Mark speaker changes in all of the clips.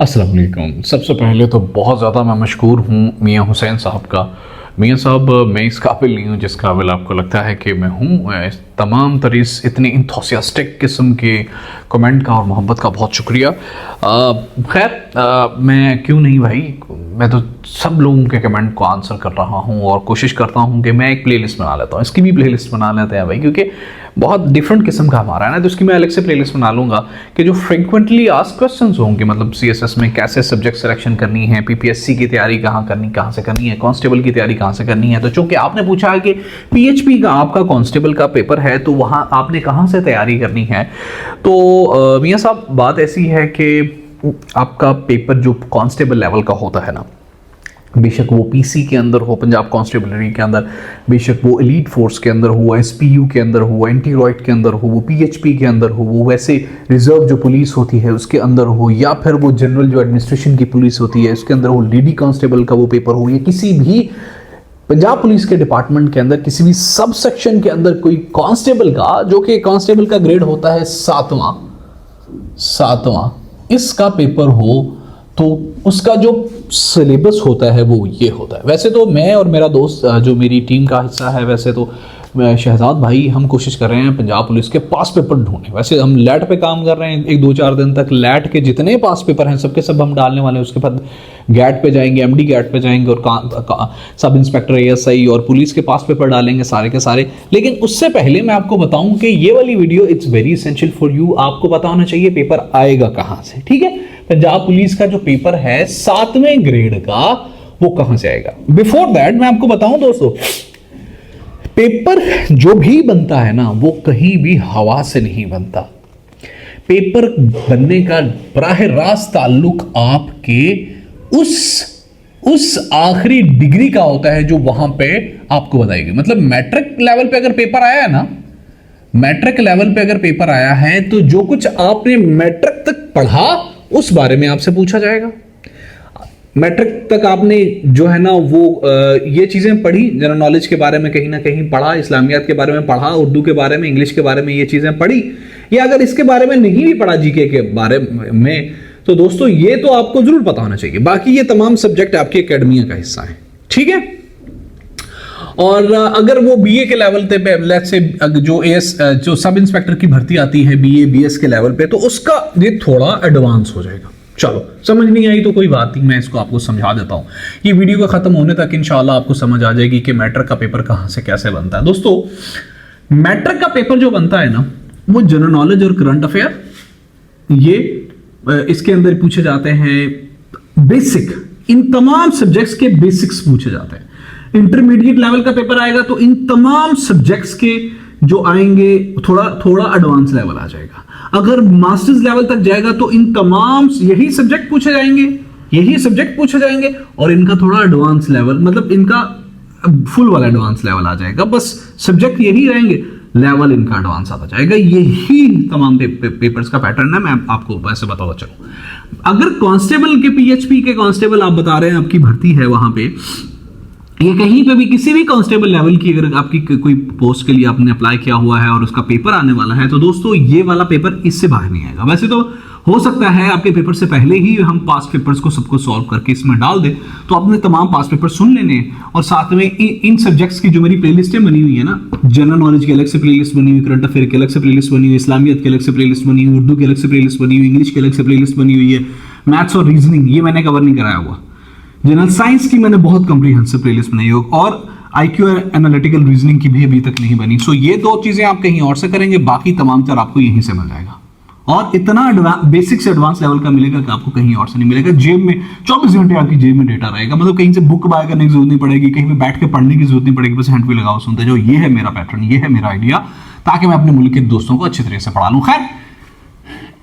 Speaker 1: अस्सलाम वालेकुम। सबसे पहले तो बहुत ज़्यादा मैं मशकूर हूँ मियाँ हुसैन साहब का। मियाँ साहब, मैं इस काबिल नहीं हूँ जिस काबिल आपको लगता है कि मैं हूँ। तमाम तरीस इतने इंथुसियास्टिक किस्म के कमेंट का और मोहब्बत का बहुत शुक्रिया। खैर, मैं क्यों नहीं भाई, मैं तो सब लोगों के कमेंट को आंसर कर रहा हूँ और कोशिश करता हूँ कि मैं एक प्लेलिस्ट बना लेता हूँ। इसकी भी प्लेलिस्ट बना लेते हैं भाई, क्योंकि बहुत डिफरेंट किस्म का हमारा है ना, तो उसकी मैं अलग से प्लेलिस्ट बना लूँगा कि जो फ्रिक्वेंटली आस्क्ड क्वेश्चंस होंगे, मतलब सीएसएस में कैसे सब्जेक्ट सिलेक्शन करनी है, पीपीएससी की तैयारी कहाँ से करनी है, कांस्टेबल की तैयारी कहाँ से करनी है। तो चूंकि आपने पूछा है कि पीएचपी का आपका कांस्टेबल का पेपर है, तो वहाँ आपने कहाँ से तैयारी करनी है। तो मियाँ साहब, बात ऐसी है कि आपका पेपर जो कांस्टेबल लेवल का होता है ना, बेशक वो पीसी के अंदर हो, पंजाब कांस्टेबलरी के अंदर, बेशक वो एलीट फोर्स के अंदर हो, एसपीयू के अंदर हो, एंटी रॉयट के अंदर हो, वो पीएचपी के अंदर हो, वो वैसे रिजर्व जो पुलिस होती है उसके अंदर हो, या फिर वो जनरल जो एडमिनिस्ट्रेशन की पुलिस होती है उसके अंदर हो, लेडी कांस्टेबल का वो पेपर हो, या किसी भी पंजाब पुलिस के डिपार्टमेंट के अंदर किसी भी सब सेक्शन के अंदर कोई कांस्टेबल का, जो कि कांस्टेबल का ग्रेड होता है सातवां, इसका पेपर हो, तो उसका जो सिलेबस होता है वो ये होता है। वैसे तो मैं और मेरा दोस्त जो मेरी टीम का हिस्सा है, वैसे तो शहजाद भाई, हम कोशिश कर रहे हैं पंजाब पुलिस के पास पेपर ढूंढने। वैसे हम लैट पे काम कर रहे हैं, 1-2-4 दिन तक लैट के जितने पास पेपर हैं सबके सब हम डालने वाले हैं। उसके बाद गैट पे जाएंगे, एमडी गैट पे जाएंगे, और सब इंस्पेक्टर एएसआई और पुलिस के पास पेपर डालेंगे सारे के सारे। लेकिन उससे पहले मैं आपको बताऊं कि ये वाली video it's very essential for you. आपको पता होना चाहिए पेपर आएगा कहां से, ठीक है। पंजाब पुलिस का जो पेपर है 7वें ग्रेड का, वो कहां से आएगा। बिफोर दैट मैं आपको बताऊं दोस्तों, पेपर जो भी बनता है ना, वो कहीं भी हवा से नहीं बनता। पेपर बनने का बराह रास्त ताल्लुक आपके उस आखिरी डिग्री का होता है जो वहां पे आपको बताएगी। मतलब मैट्रिक लेवल पे अगर पेपर आया है ना, मैट्रिक लेवल पे अगर पेपर आया है, तो जो कुछ आपने मैट्रिक तक पढ़ा उस बारे में आपसे पूछा जाएगा। मैट्रिक तक आपने जो है ना वो ये चीजें पढ़ी, जनरल नॉलेज के बारे में कहीं ना कहीं पढ़ा, इस्लामियात के बारे में पढ़ा, उर्दू के बारे में, इंग्लिश के बारे में ये चीजें पढ़ी। या अगर इसके बारे में नहीं भी पढ़ा, जीके के बारे में, तो दोस्तों ये तो आपको जरूर पता होना चाहिए। बाकी ये तमाम सब्जेक्ट आपकी एकेडमिया का हिस्सा है, ठीक है। और अगर वो बीए के लेवल पे, लेट्स से जो सब इंस्पेक्टर की भर्ती आती है बीए बीएस के लेवल पे, तो उसका ये थोड़ा एडवांस हो जाएगा। चलो, समझ नहीं आई तो कोई बात नहीं, मैं इसको आपको समझा देता हूं। ये वीडियो का खत्म होने तक इंशाल्लाह आपको समझ आ जाएगी कि मैट्रिक का पेपर कहां से कैसे बनता है। दोस्तों, मैट्रिक का पेपर जो बनता है ना, वो जनरल नॉलेज और करंट अफेयर, ये इसके अंदर पूछे जाते हैं बेसिक, इन तमाम सब्जेक्ट्स के बेसिक्स पूछे जाते हैं। इंटरमीडिएट लेवल का पेपर आएगा तो इन तमाम सब्जेक्ट्स के जो आएंगे थोड़ा एडवांस लेवल आ जाएगा। अगर मास्टर्स लेवल तक जाएगा तो इन तमाम यही सब्जेक्ट पूछे जाएंगे और इनका थोड़ा एडवांस लेवल, मतलब इनका फुल वाला एडवांस लेवल आ जाएगा। बस सब्जेक्ट यही रहेंगे, लेवल इनका एडवांस आता जाएगा। यही तमाम पेपर्स का पैटर्न है। मैं आपको वैसे बताता चलूं, अगर कांस्टेबल के पीएचपी के कांस्टेबल आप बता रहे हैं आपकी भर्ती है वहां पे, ये कहीं पे भी किसी भी कांस्टेबल लेवल की अगर आपकी कोई पोस्ट के लिए आपने अप्लाई किया हुआ है और उसका पेपर आने वाला है, तो दोस्तों ये वाला पेपर इससे बाहर नहीं आएगा। वैसे तो हो सकता है आपके पेपर से पहले ही हम पास पेपर्स को सबको सॉल्व करके इसमें डाल दें, तो आपने तमाम पास पेपर सुन लेने, और साथ में इन सब्जेक्ट्स की जो मेरी प्लेलिस्टें बनी हुई है ना, जनरल नॉलेज की अलग से प्लेलिस्ट बनी हुई, करंट अफेयर की अलग से प्लेलिस्ट बनी हुई, इस्लामियत की अलग से प्लेलिस्ट बनी हुई, उर्दू की अलग से प्लेलिस्ट बनी हुई, इंग्लिश की अलग से प्लेलिस्ट बनी हुई है, मैथ्स और रीजनिंग ये मैंने कवर नहीं कराया हुआ, जनरल साइंस की मैंने बहुत कॉम्प्रिहेंसिव प्लेलिस्ट बनाई हो, और आईक्यू एनालिटिकल रीजनिंग की भी अभी तक नहीं बनी। सो ये दो चीजें आप कहीं और से करेंगे, बाकी तमाम तर आपको यहीं से मिल जाएगा। और इतना बेसिक से एडवांस लेवल का मिलेगा कि आपको कहीं और से नहीं मिलेगा। जेब में 24 घंटे आपकी जेब में डेटा रहेगा, मतलब कहीं से बुक बाय करने की जरूरत नहीं पड़ेगी, कहीं पे बैठ के पढ़ने की जरूरत नहीं पड़ेगी, बस हैंड पे लगाओ सुनते जाओ। ये है मेरा पैटर्न, ये है मेरा आइडिया, ताकि मैं अपने मुल्क के दोस्तों को अच्छी तरह से पढ़ा लूं। खैर,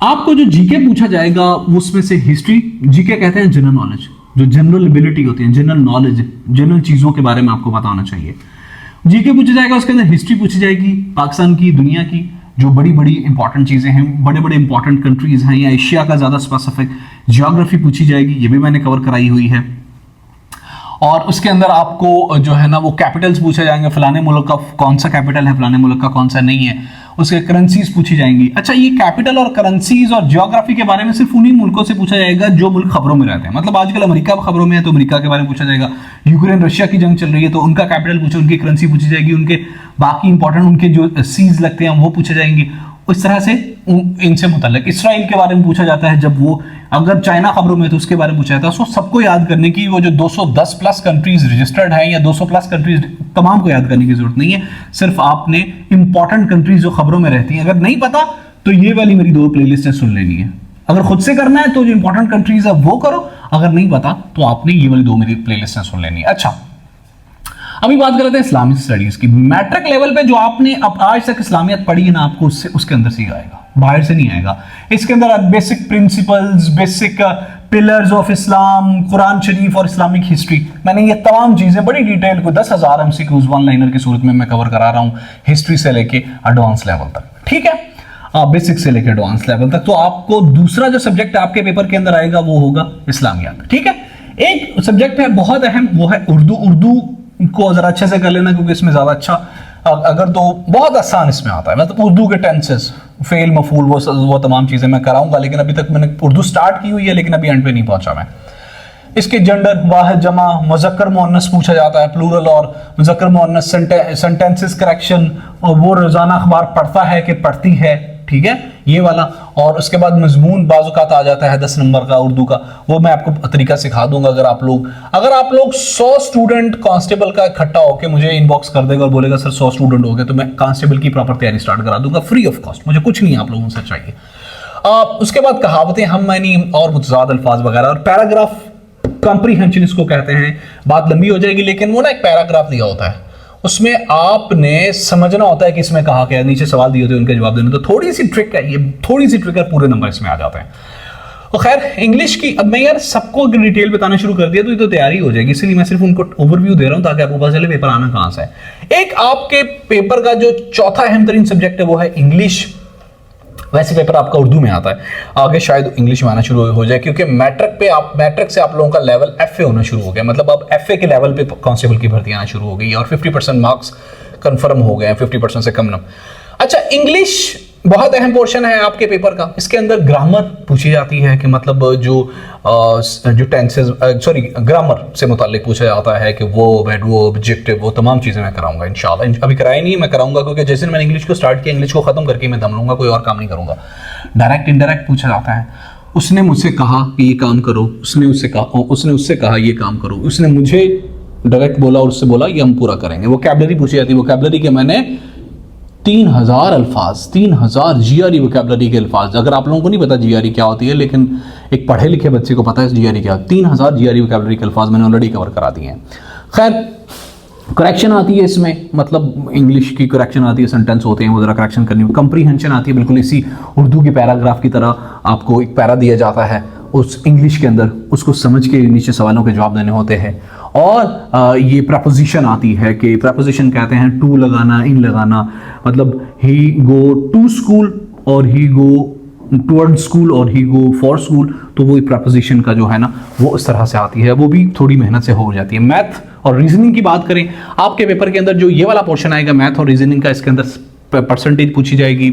Speaker 1: आपको जो जीके पूछा जाएगा उसमें से हिस्ट्री, जीके कहते हैं जनरल नॉलेज, जो जनरल एबिलिटी होती है, जनरल नॉलेज, जनरल चीजों के बारे में आपको पता होना चाहिए। जीके पूछा जाएगा, उसके अंदर हिस्ट्री पूछी जाएगी, पाकिस्तान की, दुनिया की जो बड़ी बड़ी इंपॉर्टेंट चीजें हैं, बड़े बड़े इंपॉर्टेंट कंट्रीज हैं, या एशिया का ज्यादा स्पेसिफिक, जियोग्राफी पूछी जाएगी, ये भी मैंने कवर कराई हुई है। और उसके अंदर आपको जो है ना वो कैपिटल्स पूछे जाएंगे, फलाने मुल्क का कौन सा कैपिटल है, फलाने मुल्क का कौन सा नहीं है। उसके करेंसीज पूछी जाएंगी। अच्छा, ये कैपिटल और करेंसीज और ज्योग्राफी के बारे में सिर्फ उन्हीं मुल्कों से पूछा जाएगा जो मुल्क खबरों में रहते हैं। मतलब आजकल अमेरिका खबरों में है तो अमेरिका के बारे में पूछा जाएगा, यूक्रेन रशिया की जंग चल रही है तो उनका कैपिटल पूछो, उनकी करेंसी पूछी जाएगी, उनके बाकी इंपॉर्टेंट उनके जो सीज लगते हैं वो पूछे जाएंगे। इस तरह से इनसे मुताल्लिक इसराइल के बारे में पूछा जाता है, जब वो अगर चाइना खबरों में तो उसके बारे में पूछा जाता है। सो सबको याद करने की वो जो 210 प्लस कंट्रीज रजिस्टर्ड हैं या 200 प्लस कंट्रीज, तमाम को याद करने की जरूरत नहीं है। सिर्फ आपने इंपॉर्टेंट कंट्रीज जो खबरों में रहती हैं, अगर नहीं पता तो ये वाली मेरी 2 प्लेलिस्टें सुन लेनी है। अगर खुद से करना है तो जो इंपॉर्टेंट कंट्रीज है वो करो, अगर नहीं पता तो आपने ये वाली 2 मेरी प्लेलिस्टें सुन लेनी है। अच्छा, अभी बात करते हैं इस्लामिक स्टडीज की। मैट्रिक लेवल पे जो आपने अब आज तक इस्लामियत पढ़ी है ना, आपको उसके अंदर से ही आएगा, बाहर से नहीं आएगा। इसके अंदर basic principles, basic pillars of Islam, Quran Sharif और इस्लामिक हिस्ट्री, मैंने ये तमाम चीजें बड़ी डिटेल को 10,000 एमसीक्यूज वन लाइनर की सूरत में मैं कवर करा रहा हूं, हिस्ट्री से लेके एडवांस लेवल तक। ठीक है, बेसिक से लेकर एडवांस लेवल तक। तो आपको दूसरा जो सब्जेक्ट आपके पेपर के अंदर आएगा वो होगा इस्लामियात। ठीक है, एक सब्जेक्ट है बहुत अहम, वो है उर्दू। उर्दू को जरा अच्छे से कर लेना क्योंकि इसमें ज्यादा अच्छा, अगर तो बहुत आसान इसमें आता है। मतलब उर्दू के टेंसेस, फेल, मफूल, वो तमाम चीजें मैं कराऊंगा, लेकिन अभी तक मैंने उर्दू स्टार्ट की हुई है लेकिन अभी एंड पे नहीं पहुंचा मैं। इसके जेंडर, वाहिद, जमा, मुज़क्कर, मुअन्नस पूछा जाता है, प्लूरल और मुज़क्कर मुअन्नस, सेंटेंसेस करेक्शन, और वो रोजाना अखबार पढ़ता है कि पढ़ती है। ठीक है, ये वाला। और उसके बाद मजमून बाजुकात आ जाता है 10 नंबर का उर्दू का, वो मैं आपको तरीका सिखा दूंगा। अगर आप लोग 100 स्टूडेंट कांस्टेबल का इकट्ठा होकर मुझे इनबॉक्स कर देगा और बोलेगा सर 100 स्टूडेंट हो गए, तो मैं कांस्टेबल की प्रॉपर तैयारी स्टार्ट करा दूंगा फ्री ऑफ कॉस्ट। मुझे कुछ नहीं आप लोगों से चाहिए। उसके बाद कहावतें, हम मैनी और मुतज़ाद अल्फाज वगैरह, और पैराग्राफ कॉम्प्रीहेंशन इसको कहते हैं। बात लंबी हो जाएगी लेकिन वो ना एक पैराग्राफ दिया होता है, उसमें आपने समझना होता है कि इसमें कहा क्या, नीचे सवाल दिए होते हैं उनके जवाब देने। तो थोड़ी सी ट्रिक है ये, थोड़ी सी ट्रिक है, पूरे नंबर इसमें आ जाते हैं। तो खैर, इंग्लिश की अब मैं यार सबको डिटेल बताना शुरू कर दिया तो ये तो तैयारी हो जाएगी, इसलिए मैं सिर्फ उनको ओवरव्यू दे रहा हूं ताकि आपको पता चले पेपर आना कहां से है। एक आपके पेपर का जो चौथा अहम तरीन सब्जेक्ट है वो है इंग्लिश। वैसे पेपर आपका उर्दू में आता है, आगे शायद इंग्लिश में आना शुरू हो जाए क्योंकि मैट्रिक से आप लोगों का लेवल एफए होना शुरू हो गया। मतलब अब एफए के लेवल पे कांस्टेबल की भर्ती आना शुरू हो गई और 50% मार्क्स कंफर्म हो गए हैं, 50% से कम ना। अच्छा, इंग्लिश बहुत अहम पोर्शन है आपके पेपर का। इसके अंदर ग्रामर पूछी जाती है कि मतलब जो टेंसेस, सॉरी, ग्रामर से मुताल्लिक पूछा जाता है कि वो ऑब्जेक्टिव, वो तमाम चीज़ें मैं कराऊंगा इंशाल्लाह। अभी कराई नहीं, मैं कराऊंगा क्योंकि जैसे मैंने इंग्लिश को स्टार्ट किया, इंग्लिश को खत्म करके मैं दम लूंगा, कोई और काम नहीं करूंगा। डायरेक्ट इनडायरेक्ट पूछा जाता है, उसने मुझसे कहा कि ये काम करो, उसने उससे कहा ये काम करो, उसने मुझे डायरेक्ट बोला और उससे बोला ये हम पूरा करेंगे। वोकैबुलरी पूछी जाती है। वोकैबुलरी के मैंने 3000 अल्फाज, 3000 जीआरई वोकैबुलरी के अल्फाज। अगर आप लोगों को नहीं पता जीआरई क्या होती है, लेकिन एक पढ़े लिखे बच्चे को पता है जीआरई क्या, 3000 जीआरई वोकैबुलरी के अल्फाज मैंने ऑलरेडी कवर करा दिए हैं। खैर, करेक्शन आती है इसमें, मतलब इंग्लिश की करेक्शन आती है, सेंटेंस होते हैं वो जरा करेक्शन करनी। कंप्रीहेंशन आती है, बिल्कुल इसी उर्दू के पैराग्राफ की तरह आपको एक पैरा दिया जाता है उस इंग्लिश के अंदर, उसको समझ के नीचे सवालों के जवाब देने होते हैं। और ये प्रपोजिशन आती है कि प्रपोजिशन कहते हैं टू लगाना, इन लगाना। मतलब ही गो टू स्कूल और ही गो टुवर्ड स्कूल और ही गो फॉर स्कूल, तो वो प्रपोजिशन का जो है ना वो इस तरह से आती है, वो भी थोड़ी मेहनत से हो जाती है। मैथ और रीजनिंग की बात करें, आपके पेपर के अंदर जो ये वाला पोर्शन आएगा मैथ और रीजनिंग का, इसके अंदर परसेंटेज पूछी जाएगी,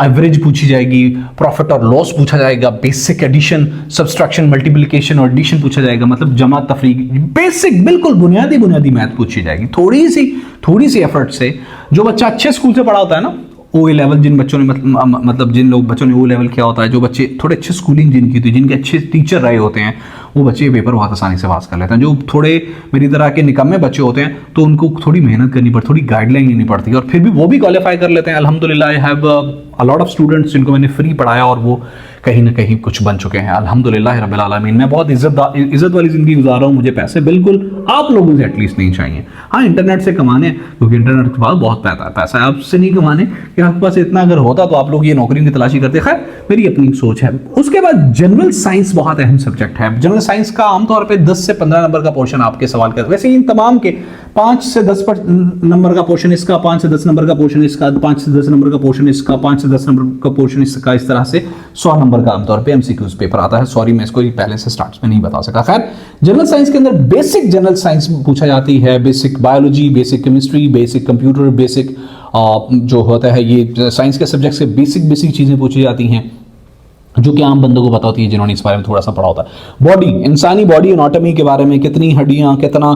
Speaker 1: एवरेज पूछी जाएगी, प्रॉफिट और लॉस पूछा जाएगा, बेसिक एडिशन, सब्सट्रैक्शन, मल्टीप्लिकेशन और एडिशन पूछा जाएगा। मतलब जमा तफरीक, बेसिक बिल्कुल बुनियादी मैथ पूछी जाएगी। थोड़ी सी एफर्ट से जो बच्चा अच्छे स्कूल से पढ़ा होता है ना, ओ लेवल, जिन बच्चों ने मतलब जिन लोग बच्चों ने ओ लेवल किया होता है, जो बच्चे थोड़े अच्छे स्कूलिंग जिनकी थी, जिनके अच्छे टीचर रहे होते हैं, वो बच्चे ये पेपर बहुत आसानी से पास कर लेते हैं। जो थोड़े मेरी तरह के निकम्मे बच्चे होते हैं तो उनको थोड़ी मेहनत करनी पड़ती, थोड़ी गाइडलाइन लेनी पड़ती है, और फिर भी वो भी क्वालिफाई कर लेते हैं। अल्हम्दुलिल्लाह, I have a lot of students जिनको मैंने फ्री पढ़ाया और वो कहीं ना कहीं कुछ बन चुके हैं, अल्हम्दुलिल्लाह रब्बिल आलमीन। मैं बहुत इज्जत वाली जिंदगी गुजार रहा हूँ, मुझे पैसे बिल्कुल आप लोगों से एटलीस्ट नहीं चाहिए। हाँ, इंटरनेट से कमाने, क्योंकि इंटरनेट के पास बहुत पैसा है, आपसे नहीं कमाने कि आपके पास इतना अगर होता तो आप लोग ये नौकरियों की तलाशी करते। खैर, मेरी अपनी सोच है। उसके बाद जनरल साइंस बहुत अहम सब्जेक्ट है। जनरल साइंस का आमतौर पे 10 से 15 नंबर का पोर्शन आपके सवाल का, वैसे इन तमाम के 5 से 10 नंबर का पोर्शन इसका, 5 से 10 नंबर का पोर्शन इसका, 5 से 10 नंबर का पोर्शन इसका, 5 से 10 नंबर का पोर्शन इसका, इस तरह से 100 नंबर का आमतौर पे एमसीक्यूज पेपर आता है। सॉरी, मैं इसको पहले से स्टार्ट में नहीं बता सका। खैर, जनरल साइंस के अंदर बेसिक जनरल साइंस पूछा जाती है, basic biology, basic chemistry, basic computer, basic जो होता है ये साइंस के सब्जेक्ट से बेसिक चीज़ें पूछी जाती हैं जो कि आम बंदों को पता होती है जिन्होंने इस बारे में थोड़ा सा पढ़ा होता है। बॉडी, इंसानी बॉडी एनाटॉमी के बारे में, कितनी हड्डियां, कितना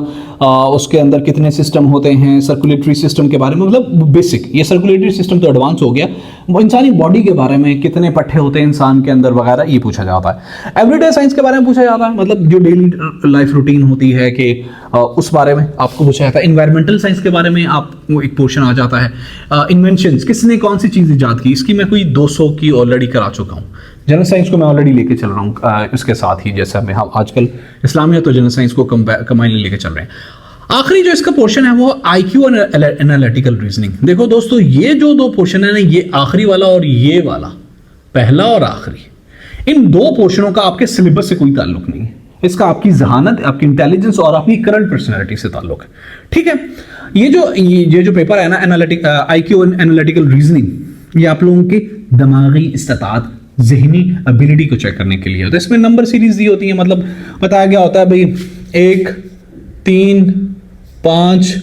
Speaker 1: उसके अंदर कितने सिस्टम होते हैं, सर्कुलेटरी सिस्टम के बारे में, मतलब बेसिक। ये सर्कुलेटरी सिस्टम तो एडवांस हो गया, वो इंसानी बॉडी के बारे में, कितने पट्टे होते हैं इंसान के अंदर वगैरह, ये पूछा जाता है। एवरीडे साइंस के बारे में पूछा जाता है, मतलब जो डेली लाइफ रूटीन होती है कि उस बारे में आपको पूछा जाता है। इन्वायरमेंटल साइंस के बारे में आपको एक पोर्शन आ जाता है। इन्वेंशंस, किसने कौन सी चीज़ ईजाद की, इसकी मैं कोई 200 की ऑलरेडी करा चुका हूँ। जनरल साइंस को मैं ऑलरेडी लेके चल रहा हूँ इसके साथ ही, जैसा मैं हम आजकल इस्लामिया तो जनरल साइंस को कंबाइन लेके चल रहे हैं। आखिरी जो इसका पोर्शन है वो आईक्यू और एनालिटिकल रीजनिंग। देखो दोस्तों, ये जो दो पोर्शन है ना, ये आखिरी वाला और ये वाला, पहला और आखिरी, इन दो पोर्शनों का आपके सिलेबस से कोई ताल्लुक नहीं है। इसका आपकी जहानत, आपकी इंटेलिजेंस और अपनी करंट पर्सनैलिटी से ताल्लुक है। ठीक है, ये जो पेपर है ना, आईक्यू एंड एनालिटिकल रीजनिंग, ये आप लोगों की दिमागी इस्तात, ज़हनी एबिलिटी को चेक करने के लिए होता है। इसमें नंबर सीरीज दी होती है, मतलब बताया गया होता है भाई 1, 3, 5,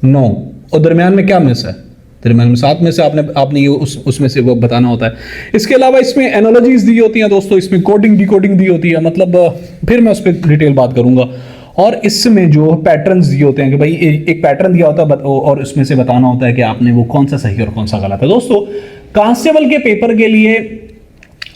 Speaker 1: 9 और दरमियान में क्या मिस है, दरमियान में 7 में से आपने ये उसमें से वो बताना होता है। इसके अलावा इसमें एनालॉजीज दी होती हैं दोस्तों, इसमें कोडिंग डिकोडिंग दी होती है, मतलब फिर मैं उस पर डिटेल बात करूंगा। और इसमें जो पैटर्न्स दिए होते हैं कि भाई एक पैटर्न दिया होता है और उसमें से बताना होता है कि आपने वो कौन सा सही और कौन सा गलत है। दोस्तों, कांस्टेबल के पेपर के लिए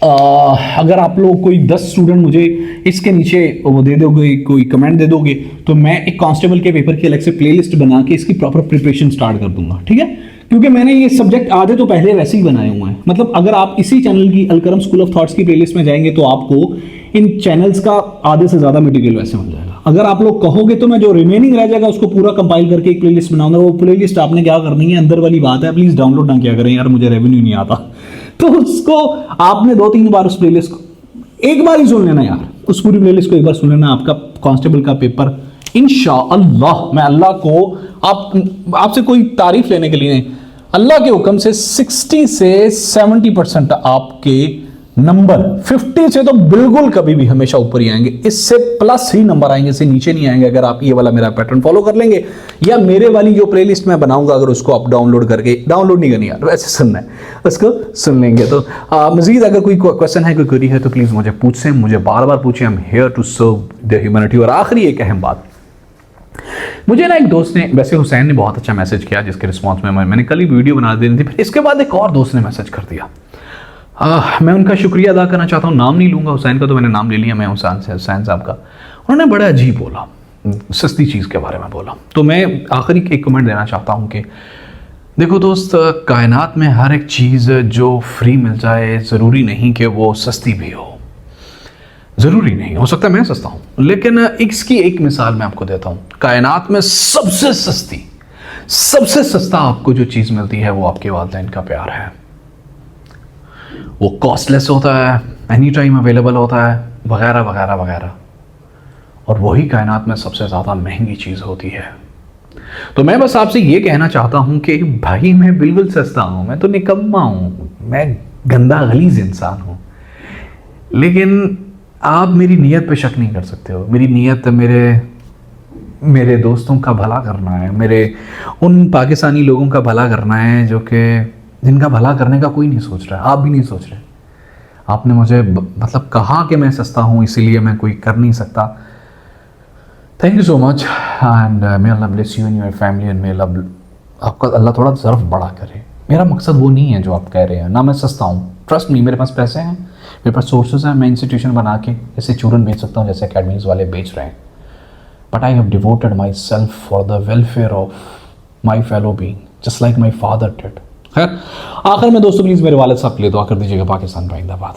Speaker 1: अगर आप लोग कोई 10 स्टूडेंट मुझे इसके नीचे वो दे दोगे, कोई कमेंट दे दोगे, तो मैं एक कांस्टेबल के पेपर की अलग से प्लेलिस्ट बना के इसकी प्रॉपर प्रिपरेशन स्टार्ट कर दूंगा। ठीक है, क्योंकि मैंने ये सब्जेक्ट आधे तो पहले वैसे ही बनाए हुए हैं। मतलब अगर आप इसी चैनल की अलकरम स्कूल ऑफ थॉट्स की प्लेलिस्ट में जाएंगे तो आपको इन चैनल्स का आधे से ज्यादा मटेरियल वैसे मिल जाएगा। अगर आप लोग कहोगे तो मैं जो रिमेनिंग रह जाएगा उसको पूरा कंपाइल करके एक प्लेलिस्ट बनाऊंगा। वो प्लेलिस्ट आपने क्या करनी है, अंदर वाली बात है, प्लीज डाउनलोड ना किया करें यार, मुझे रेवेन्यू नहीं आता। तो उसको आपने 2-3 बार उस प्लेलिस्ट को एक बार ही सुन लेना यार, उस पूरी प्लेलिस्ट को एक बार सुन लेना, आपका कांस्टेबल का पेपर इंशाअल्लाह, मैं अल्लाह को आपसे कोई तारीफ लेने के लिए नहीं, अल्लाह के हुक्म से 60 से 70% आपके नंबर 50 से तो बिल्कुल कभी भी हमेशा ऊपर ही आएंगे, इससे प्लस ही नंबर आएंगे, इससे नीचे नहीं आएंगे। अगर आप ये वाला मेरा पैटर्न फॉलो कर लेंगे या मेरे वाली जो प्लेलिस्ट मैं बनाऊंगा अगर उसको आप डाउनलोड करके, डाउनलोड नहीं करनी यार, वैसे सुनना है, उसको सुन लेंगे। तो मजीद अगर कोई क्वेश्चन है, कोई क्वेरी है तो प्लीज मुझे पूछें, मुझे बार बार पूछें। I am here to serve the humanity. और आखिरी एक अहम बात, मुझे ना एक दोस्त ने, वैसे हुसैन ने बहुत अच्छा मैसेज किया जिसके रिस्पॉन्स में मैंने कल ही वीडियो बना देनी थी, फिर इसके बाद एक और दोस्त ने मैसेज कर दिया। मैं उनका शुक्रिया अदा करना चाहता हूँ, नाम नहीं लूंगा, हुसैन का तो मैंने नाम ले लिया, मैं हुसैन साहब का। उन्होंने बड़ा अजीब बोला, सस्ती चीज़ के बारे में बोला। तो मैं आखिरी एक कमेंट देना चाहता हूँ कि देखो दोस्त, कायनात में हर एक चीज़ जो फ्री मिल जाए ज़रूरी नहीं कि वो सस्ती भी हो, ज़रूरी नहीं, हो सकता है मैं सस्ता हूँ, लेकिन इसकी एक मिसाल मैं आपको देता हूँ। कायनात में सबसे सस्ती, सबसे सस्ता आपको जो चीज़ मिलती है वो आपके वालिदैन का प्यार है। वो कॉस्टलेस होता है, एनी टाइम अवेलेबल होता है, वगैरह वगैरह वगैरह, और वही कायनात में सबसे ज़्यादा महंगी चीज़ होती है। तो मैं बस आपसे ये कहना चाहता हूँ कि भाई मैं बिल्कुल सस्ता हूँ, मैं तो निकम्मा हूँ, मैं गंदा गलीज इंसान हूँ, लेकिन आप मेरी नीयत पे शक नहीं कर सकते हो। मेरी नीयत मेरे दोस्तों का भला करना है, मेरे उन पाकिस्तानी लोगों का भला करना है जो कि जिनका भला करने का कोई नहीं सोच रहा है, आप भी नहीं सोच रहे। आपने मुझे मतलब कहा कि मैं सस्ता हूँ इसीलिए मैं कोई कर नहीं सकता। Thank you so much and may Allah bless you and your family and may Allah आपका अल्लाह थोड़ा ज़र्फ बड़ा करे। मेरा मकसद वो नहीं है जो आप कह रहे हैं, ना मैं सस्ता हूँ, ट्रस्ट मी, मेरे पास पैसे हैं, मेरे पास सोर्सेज हैं, मैं इंस्टीट्यूशन बना के जैसे चूरन बेच सकता हूँ, जैसे अकेडमीज वाले बेच रहे हैं। But I have devoted my self for the welfare of my fellow being just like my father did. आखिर में दोस्तों प्लीज़ मेरे वालिद साहब के लिए दुआ कर दीजिएगा। पाकिस्तान जिंदाबाद।